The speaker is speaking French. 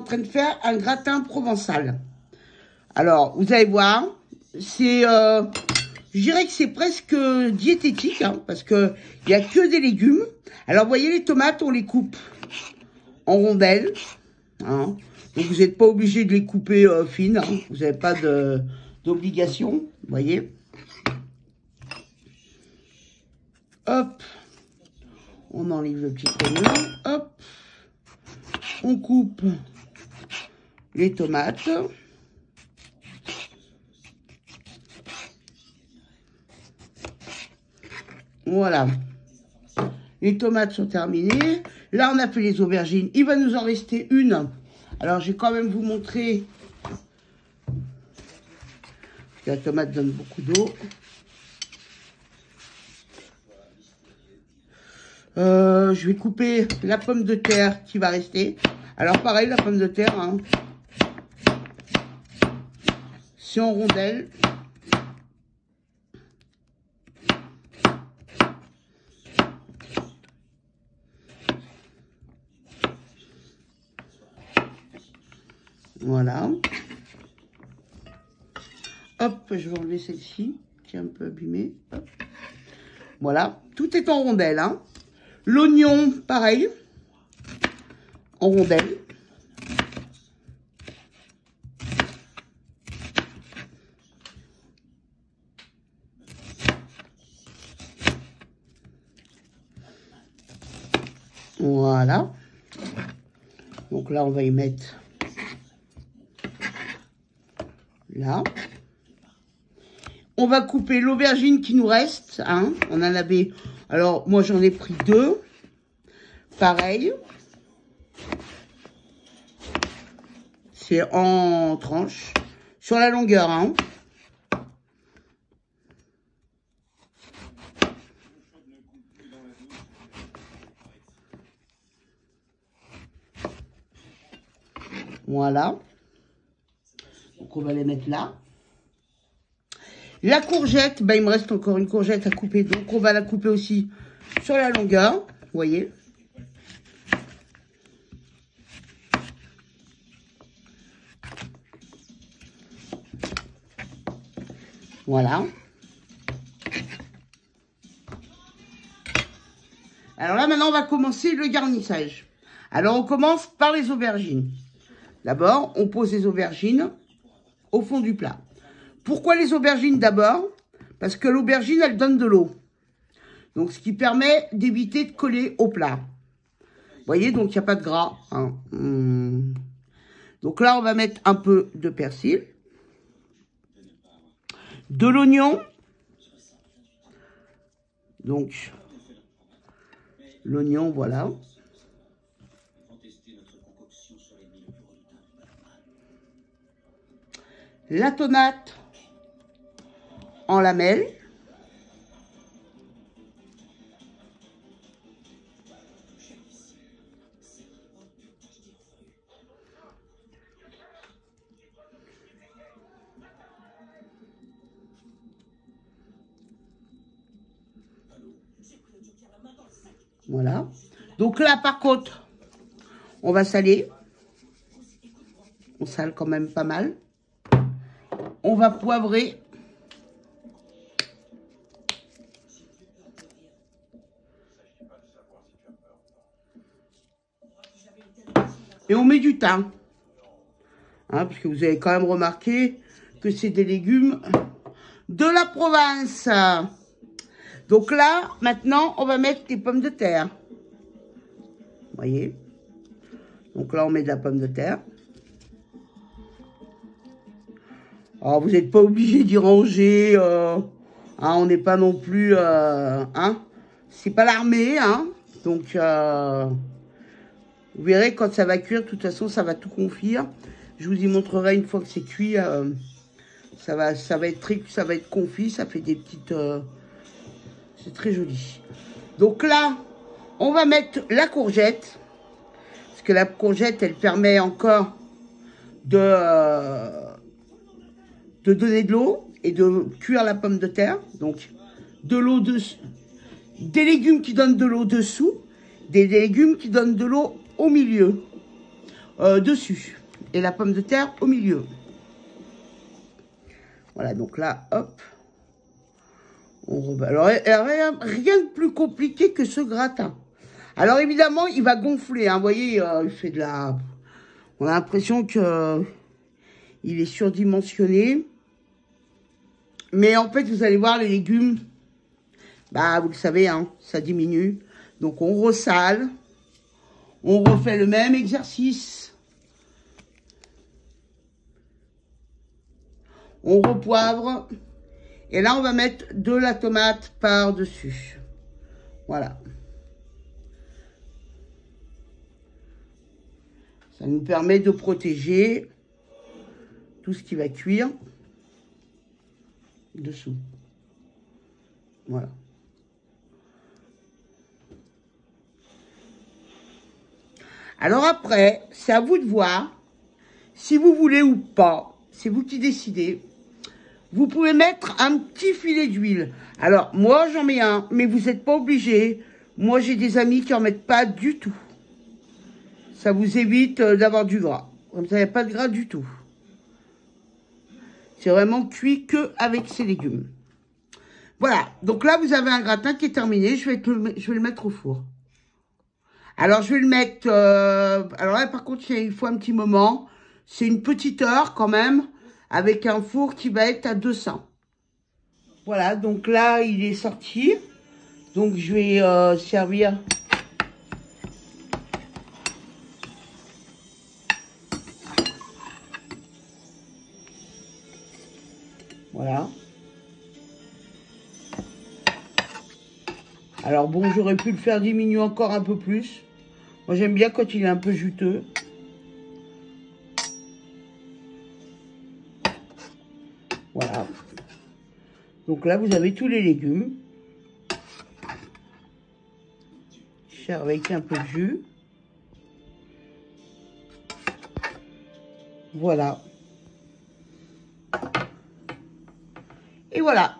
en train de faire un gratin provençal. Alors, vous allez voir, c'est, je dirais que c'est presque diététique, hein, parce que il y a que des légumes. Alors, vous voyez, les tomates, on les coupe en rondelles, hein. Donc, vous n'êtes pas obligé de les couper fines, hein. Vous n'avez pas d'obligation, vous voyez. Hop, on enlève le petit oignon, hop, on coupe les tomates. Voilà, les tomates sont terminées. Là, on a fait les aubergines. Il va nous en rester une. Alors, je vais quand même vous montrer. La tomate donne beaucoup d'eau. Je vais couper la pomme de terre qui va rester. Alors, pareil, la pomme de terre, hein, c'est en rondelles. Voilà. Hop, je vais enlever celle-ci, qui est un peu abîmée. Hop. Voilà, tout est en rondelles, hein. L'oignon, pareil, en rondelles. Voilà. Donc là, on va y mettre là. On va couper l'aubergine qui nous reste, hein. On en avait, alors moi j'en ai pris 2. Pareil. C'est en tranches. Sur la longueur, hein. Voilà. Donc on va les mettre là. La courgette, ben, il me reste encore une courgette à couper. Donc on va la couper aussi sur la longueur. Vous voyez. Voilà. Alors là, maintenant, on va commencer le garnissage. Alors, on commence par les aubergines. D'abord, on pose les aubergines au fond du plat. Pourquoi les aubergines d'abord? Parce que l'aubergine, elle donne de l'eau. Donc, ce qui permet d'éviter de coller au plat. Vous voyez, donc, il n'y a pas de gras, hein. Donc là, on va mettre un peu de persil. De l'oignon. Donc, l'oignon, voilà. La tomate en lamelles. Voilà. Donc là, par contre, on va saler. On sale quand même pas mal. On va poivrer. Et on met du thym. Hein, parce que vous avez quand même remarqué que c'est des légumes de la Provence. Donc là, maintenant, on va mettre des pommes de terre. Vous voyez? Donc là, on met de la pomme de terre. Alors, vous n'êtes pas obligé d'y ranger. Hein, on n'est pas non plus... hein, c'est pas l'armée. Hein, donc, vous verrez, quand ça va cuire, de toute façon, ça va tout confire. Je vous y montrerai une fois que c'est cuit. Ça va être confit. Ça fait des petites... c'est très joli. Donc là, on va mettre la courgette. Parce que la courgette, elle permet encore de donner de l'eau et de cuire la pomme de terre. Donc, de l'eau dessus. Des légumes qui donnent de l'eau dessous. Des légumes qui donnent de l'eau au milieu. dessus. Et la pomme de terre au milieu. Voilà, donc là, hop. On rebat. Alors, rien de plus compliqué que ce gratin. Alors, évidemment, il va gonfler. Hein, vous voyez, il fait de la... On a l'impression que il est surdimensionné. Mais en fait, vous allez voir, les légumes, bah, vous le savez, hein, ça diminue. Donc, on ressale. On refait le même exercice. On repoivre. Et là, on va mettre de la tomate par-dessus. Voilà. Ça nous permet de protéger tout ce qui va cuire dessous. Voilà. Alors après, c'est à vous de voir si vous voulez ou pas. C'est vous qui décidez. Vous pouvez mettre un petit filet d'huile. Alors, moi, j'en mets un, mais vous n'êtes pas obligé. Moi, j'ai des amis qui n'en mettent pas du tout. Ça vous évite d'avoir du gras. Comme ça, il n'y a pas de gras du tout. C'est vraiment cuit que avec ces légumes. Voilà. Donc là, vous avez un gratin qui est terminé. Je vais le mettre au four. Alors, je vais le mettre... alors là, par contre, il faut un petit moment. C'est une petite heure quand même. Avec un four qui va être à 200. Voilà, donc là, il est sorti. Donc, je vais servir. Voilà. Alors bon, j'aurais pu le faire diminuer encore un peu plus. Moi, j'aime bien quand il est un peu juteux. Voilà. Donc là, vous avez tous les légumes. Avec un peu de jus. Voilà. Et voilà.